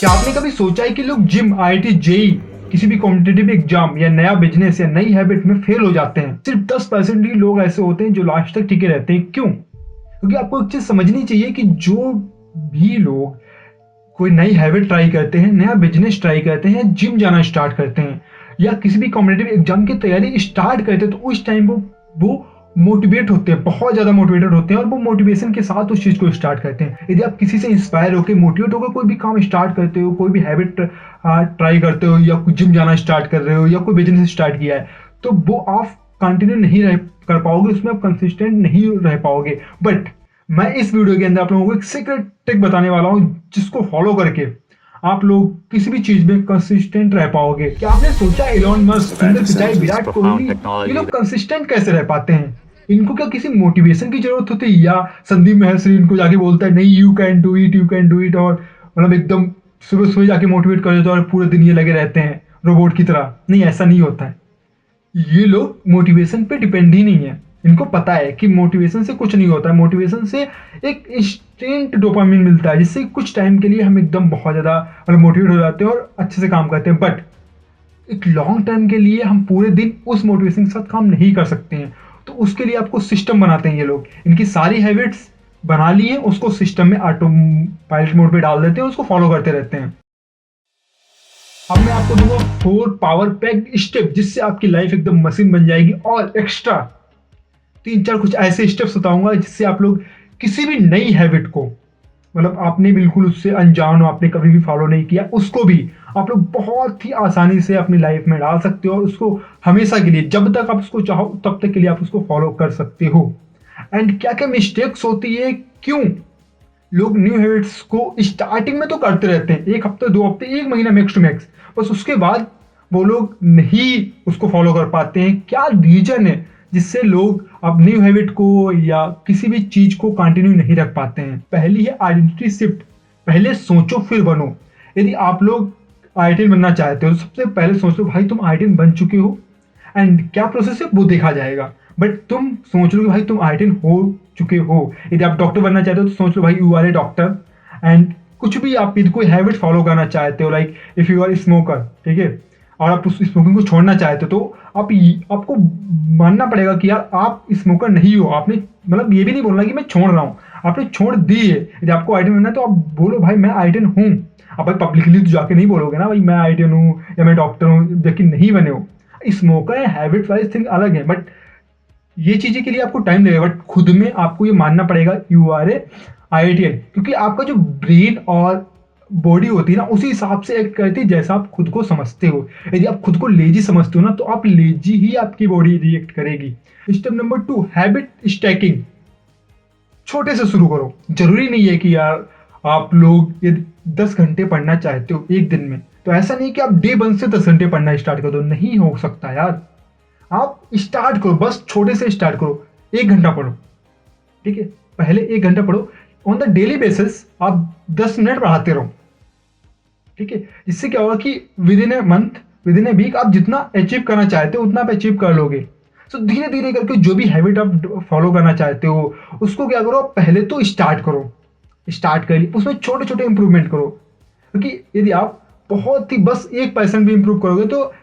क्या आपने कभी सोचा है कि लोग जिम, आईआईटी, जेई, किसी भी कॉम्पिटिटिव एग्जाम या नया बिजनेस या नई हैबिट में फेल हो जाते हैं? सिर्फ 10% ही लोग ऐसे होते हैं जो लास्ट तक टिके रहते हैं। क्यों? क्योंकि आपको एक चीज समझनी चाहिए कि जो भी लोग कोई नई हैबिट ट्राई करते हैं, नया बिजनेस ट्राई करते हैं, जिम जाना स्टार्ट करते हैं या किसी भी कॉम्पिटिटिव एग्जाम की तैयारी स्टार्ट करते हैं, तो उस टाइम वो मोटिवेट होते हैं, बहुत ज़्यादा मोटिवेटेड होते हैं और वो मोटिवेशन के साथ उस चीज़ को स्टार्ट करते हैं। यदि आप किसी से इंस्पायर होकर मोटिवेट होकर कोई भी काम स्टार्ट करते हो, कोई भी हैबिट ट्राई करते हो या जिम जाना स्टार्ट कर रहे हो या कोई बिजनेस स्टार्ट किया है, तो वो आप कंटिन्यू नहीं रह कर पाओगे, उसमें आप कंसिस्टेंट नहीं रह पाओगे। बट मैं इस वीडियो के अंदर आप लोगों को एक सीक्रेट ट्रिक बताने वाला हूँ जिसको फॉलो करके आप लोग किसी भी चीज में कंसिस्टेंट रह पाओगे। क्या आपने सोचा एलोन मस्क, सुंदर पिचाई, विराट कोहली, ये लोग कंसिस्टेंट कैसे रह पाते हैं? इनको क्या किसी मोटिवेशन की जरूरत होती है या संदीप महर्षि इनको जाके बोलता है नहीं you can do it, you can do it, और मतलब एकदम सुबह सुबह जाके मोटिवेट कर देता है और पूरे दिन ये लगे रहते हैं रोबोट की तरह? नहीं, ऐसा नहीं होता है। ये लोग मोटिवेशन पे डिपेंड ही नहीं है। इनको पता है कि मोटिवेशन से कुछ नहीं होता है। मोटिवेशन से एक इंस्टेंट डोपामिन मिलता है जिससे कुछ टाइम के लिए हम एकदम बहुत ज़्यादा मतलब मोटिवेट हो जाते हैं और अच्छे से काम करते हैं। बट एक लॉन्ग टर्म के लिए हम पूरे दिन उस मोटिवेशन के साथ काम नहीं कर सकते हैं। तो उसके लिए आपको सिस्टम बनाते हैं ये लोग। इनकी सारी हैबिट्स बना ली है, उसको सिस्टम में ऑटो पायलट मोड पे डाल देते हैं, उसको फॉलो करते रहते हैं। अब मैं आपको दूंगा 4 पावर पैक स्टेप जिससे आपकी लाइफ एकदम मशीन बन जाएगी, और एक्स्ट्रा 3-4 कुछ ऐसे स्टेप्स बताऊंगा जिससे आप लोग किसी भी नई हैबिट को, मतलब आपने बिल्कुल उससे अनजान हो, आपने कभी भी फॉलो नहीं किया, उसको भी आप लोग बहुत ही आसानी से अपनी लाइफ में डाल सकते हो और उसको हमेशा के लिए, जब तक आप उसको चाहो तब तक के लिए आप उसको फॉलो कर सकते हो। एंड क्या क्या मिस्टेक्स होती है, क्यों लोग न्यू हैबिट्स को स्टार्टिंग में तो करते रहते हैं, 1 हफ्ते 2 हफ्ते 1 महीना मैक्स टू मैक्स, बस उसके बाद वो लोग नहीं उसको फॉलो कर पाते हैं। क्या रीजन है जिससे लोग अब न्यू हैबिट को या किसी भी चीज को कंटिन्यू नहीं रख पाते हैं? पहली है आइडेंटिटी शिफ्ट। पहले सोचो फिर बनो। यदि आप लोग आईआईटी बनना चाहते हो तो सबसे पहले सोच लो भाई तुम आईआईटी बन चुके हो, एंड क्या प्रोसेस है वो देखा जाएगा। बट तुम सोच लो कि भाई तुम आईआईटी हो चुके हो। यदि आप डॉक्टर बनना चाहते हो तो सोच लो भाई you are a doctor. And कुछ भी आप यदि कोई हैबिट फॉलो करना चाहते हो, like if you are smoker, ठीक है, और आप उस स्मोकिंग को छोड़ना चाहते हो, तो आपको मानना पड़ेगा कि यार आप स्मोकर नहीं हो। आपने मतलब ये भी नहीं बोलना कि मैं छोड़ रहा हूँ, आपने छोड़ दी है। यदि आपको आईआईटी बनना है तो आप बोलो भाई मैं आईआईटी हूँ। अब भाई पब्लिकली तो जाके नहीं बोलोगे ना भाई मैं आईआईटी हूँ या मैं डॉक्टर हूँ, जबकि नहीं बने हो। स्मोकर हैबिट वाइज थिंग अलग है, बट ये चीजें के लिए आपको टाइम लगेगा। बट खुद में आपको ये मानना पड़ेगा यू आर ए आईआईटीएन, क्योंकि आपका जो ब्रेन और बॉडी होती है ना उसी हिसाब से एक्ट करती है जैसा आप खुद को समझते हो। यदि आप खुद को लेजी समझते हो ना तो आप लेजी ही आपकी बॉडी रिएक्ट करेगी। Step number 2, habit stacking. छोटे से शुरू करो। जरूरी नहीं है कि यार आप लोग यदि 10 घंटे पढ़ना चाहते हो एक दिन में, तो ऐसा नहीं कि आप डे 1 से 10 घंटे पढ़ना स्टार्ट कर दो। नहीं हो सकता यार। आप स्टार्ट करो, बस छोटे से स्टार्ट करो। 1 घंटा पढ़ो, ठीक है, पहले 1 घंटा पढ़ो। ऑन द डेली बेसिस आप 10 मिनट पढ़ाते रहो, ठीक है। जिससे क्या होगा कि within a month, within a week आप जितना अचीव करना चाहते हो उतना आप अचीव कर लोगे। सो धीरे धीरे करके जो भी हैबिट आप फॉलो करना चाहते हो उसको क्या करो, पहले तो स्टार्ट करो। स्टार्ट करिए, उसमें छोटे छोटे इंप्रूवमेंट करो। क्योंकि यदि आप बहुत ही बस 1% भी इंप्रूव करोगे तो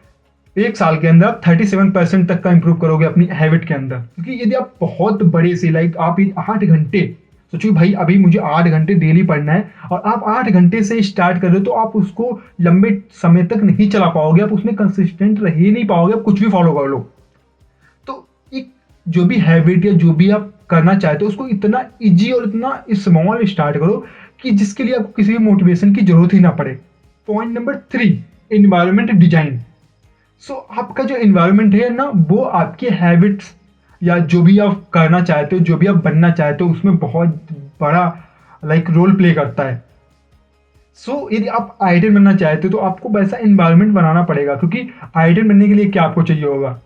1 साल के अंदर आप 37% तक का इंप्रूव करोगे अपनी हैबिट के अंदर। क्योंकि यदि आप बहुत बड़े से, लाइक आप 8 घंटे सोचिए भाई, अभी मुझे 8 घंटे डेली पढ़ना है और आप 8 घंटे से स्टार्ट कर रहे हो, तो आप उसको लंबे समय तक नहीं चला पाओगे, आप उसमें कंसिस्टेंट रह ही नहीं पाओगे, आप कुछ भी फॉलो कर लो। तो एक जो भी हैबिट या जो भी आप करना चाहते हो उसको इतना इजी और इतना स्मॉल स्टार्ट करो कि जिसके लिए आपको किसी भी मोटिवेशन की जरूरत ही ना पड़े। Point number 3, environment design. So आपका जो एनवायरनमेंट है ना वो आपके हैबिट्स या जो भी आप करना चाहते हो, जो भी आप बनना चाहते हो, उसमें बहुत बड़ा लाइक रोल प्ले करता है। सो यदि आप आइडियल बनना चाहते हो तो आपको वैसा एनवायरनमेंट बनाना पड़ेगा। क्योंकि आइडियल बनने के लिए क्या आपको चाहिए होगा,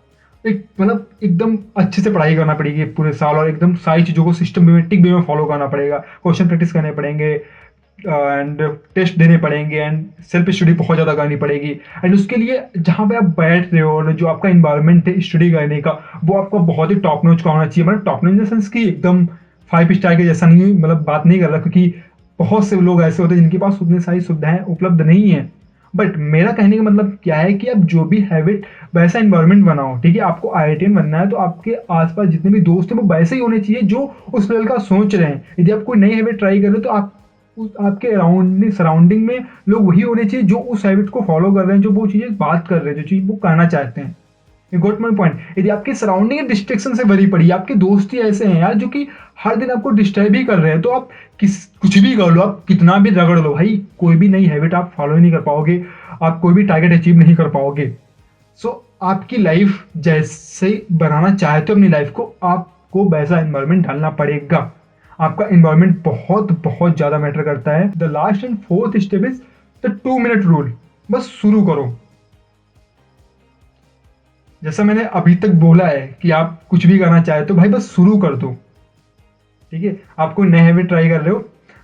एक मतलब एकदम अच्छे से पढ़ाई करना पड़ेगी पूरे साल और एकदम सारी चीज़ों को सिस्टमेटिक वे में फॉलो करना पड़ेगा। क्वेश्चन प्रैक्टिस करने पड़ेंगे एंड टेस्ट देने पड़ेंगे एंड सेल्फ स्टडी बहुत ज़्यादा करनी पड़ेगी। एंड उसके लिए जहाँ पे आप बैठ रहे हो और जो आपका इन्वायरमेंट है स्टडी करने का, वो आपका बहुत ही टॉप नॉच का होना चाहिए। मतलब top notch in the sense कि एकदम 5 स्टार के जैसा नहीं, मतलब बात नहीं कर रहा, क्योंकि बहुत से लोग ऐसे होते हैं जिनके पास उतनी सारी सुविधाएं उपलब्ध नहीं है। बट मेरा कहने का मतलब क्या है कि आप जो भी हैबिट, वैसा एनवायरनमेंट बनाओ, ठीक है। आपको आईआईटीएन बनना है तो आपके आसपास जितने भी दोस्त हैं वो वैसे ही होने चाहिए जो उस लेवल का सोच रहे हैं। यदि आप कोई नई हैबिट ट्राई कर रहे हो तो आपके अराउंड सराउंडिंग में लोग वही होने चाहिए जो उस हैबिट को फॉलो कर रहे हैं, जो वो चीज़ें बात कर रहे हैं, जो चीज़ वो करना चाहते हैं। You got my point. यदि आपकी सराउंडिंग डिस्ट्रैक्शन से भरी पड़ी, आपके दोस्त ही ऐसे हैं यार जो कि हर दिन आपको डिस्टर्ब ही कर रहे हैं, तो आप कुछ भी कर लो, आप कितना भी रगड़ लो भाई, कोई भी नई हैबिट आप फॉलो ही नहीं कर पाओगे, आप कोई भी टारगेट अचीव नहीं कर पाओगे। आपकी लाइफ जैसे बनाना चाहते हो अपनी लाइफ को, आपको वैसा एनवायरनमेंट डालना पड़ेगा। आपका एनवायरनमेंट बहुत बहुत ज़्यादा मैटर करता है। The last and fourth step is the 2 minute rule. बस शुरू करो। जैसा मैंने अभी तक बोला है कि आप कुछ भी करना चाहे तो भाई बस शुरू कर दो, ठीक है। आप कोई नए हैबिट ट्राई कर रहे हो,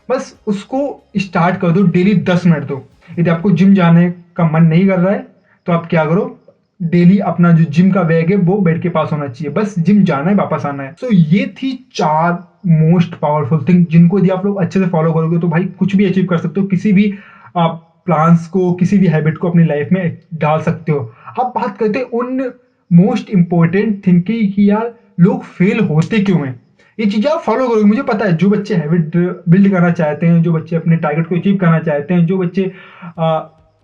बस उसको स्टार्ट कर दो। डेली 10 मिनट दो। यदि आपको जिम जाने का मन नहीं कर रहा है तो आप क्या करो, डेली अपना जो जिम का बैग है वो बेड के पास होना चाहिए, बस जिम जाना है, वापस आना है। सो ये थी 4 मोस्ट पावरफुल थिंग जिनको यदि आप लोग अच्छे से फॉलो करोगे तो भाई कुछ भी अचीव कर सकते हो, किसी भी आप प्लान्स को, किसी भी हैबिट को अपनी लाइफ में डाल सकते हो। अब बात करते हैं उन मोस्ट इंपॉर्टेंट थिंग की यार लोग फेल होते क्यों हैं। ये चीज़ें आप फॉलो करोगे, मुझे पता है जो बच्चे हैबिट बिल्ड करना चाहते हैं, जो बच्चे अपने टारगेट को अचीव करना चाहते हैं, जो बच्चे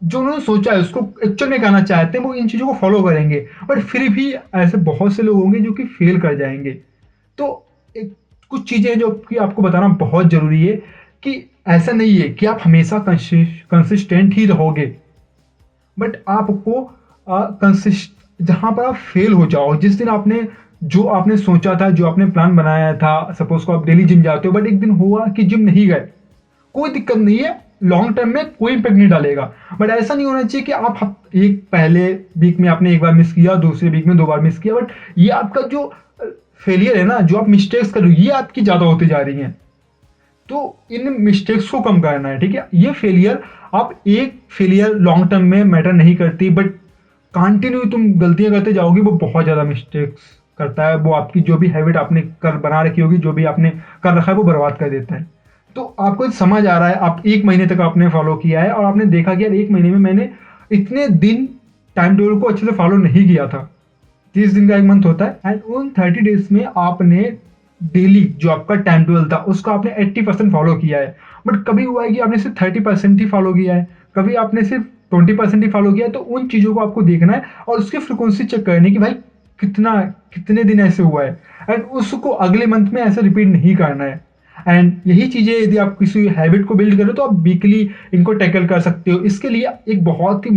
जो उन्होंने सोचा है उसको एक्चुअल में करना चाहते हैं, वो इन चीज़ों को फॉलो करेंगे। बट फिर भी ऐसे बहुत से लोग होंगे जो कि फेल कर जाएंगे। तो कुछ चीज़ें जो कि आपको बताना बहुत ज़रूरी है कि ऐसा नहीं है कि आप हमेशा कंसिस्टेंट ही रहोगे, बट आपको जहाँ पर आप फेल हो जाओ, जिस दिन आपने सोचा था, जो आपने प्लान बनाया था, सपोज को आप डेली जिम जाते हो बट एक दिन हुआ कि जिम नहीं गए, कोई दिक्कत नहीं है, लॉन्ग टर्म में कोई इम्पैक्ट नहीं डालेगा। बट ऐसा नहीं होना चाहिए कि आप एक पहले वीक में आपने एक बार मिस किया, दूसरे वीक में 2 बार मिस किया, बट ये आपका जो फेलियर है ना, जो आप मिस्टेक्स कर रहे हो, ये आपकी ज़्यादा होती जा रही हैं। तो इन मिस्टेक्स को कम करना है, ठीक है। ये फेलियर लॉन्ग टर्म में मैटर नहीं करती, बट कंटिन्यू तुम गलतियां करते जाओगे, वो बहुत ज़्यादा मिस्टेक्स करता है। वो आपकी जो भी हैबिट आपने बना रखी होगी, जो भी आपने कर रखा है, वो बर्बाद कर देता है। तो आपको समझ आ रहा है, आप 1 महीने तक आपने फॉलो किया है और आपने देखा कि यार 1 महीने में मैंने इतने दिन टाइम टेबल को अच्छे से फॉलो नहीं किया था। 30 दिन का एक मंथ होता है, एंड उन 30 डेज में आपने डेली जो आपका टाइम टेबल था उसका आपने 80% फॉलो किया है। बट कभी हुआ है कि आपने सिर्फ 30% ही फॉलो किया है, कभी आपने सिर्फ 20% ही फॉलो किया है। तो उन चीज़ों को आपको देखना है और उसकी फ्रिक्वेंसी चेक करनी कि भाई कितने दिन ऐसे हुआ है, एंड उसको अगले मंथ में ऐसे रिपीट नहीं करना है। एंड यही चीज़ें यदि आप किसी हैबिट को बिल्ड करो तो आप वीकली इनको टैकल कर सकते हो। इसके लिए एक बहुत ही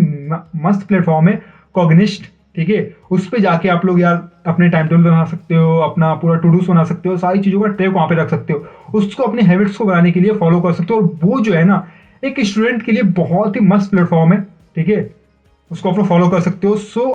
मस्त प्लेटफॉर्म है कॉग्निस्ट, ठीक है। उस पर जाके आप लोग यार अपने टाइम टेबल बना सकते हो, अपना पूरा टू डूस बना सकते हो, सारी चीज़ों का ट्रैक वहाँ पे रख सकते हो, उसको अपने हैबिट्स को बनाने के लिए फॉलो कर सकते हो। और वो जो है ना, एक स्टूडेंट के लिए बहुत ही मस्त प्लेटफॉर्म है, ठीक है, उसको आप लोग फॉलो कर सकते हो। सो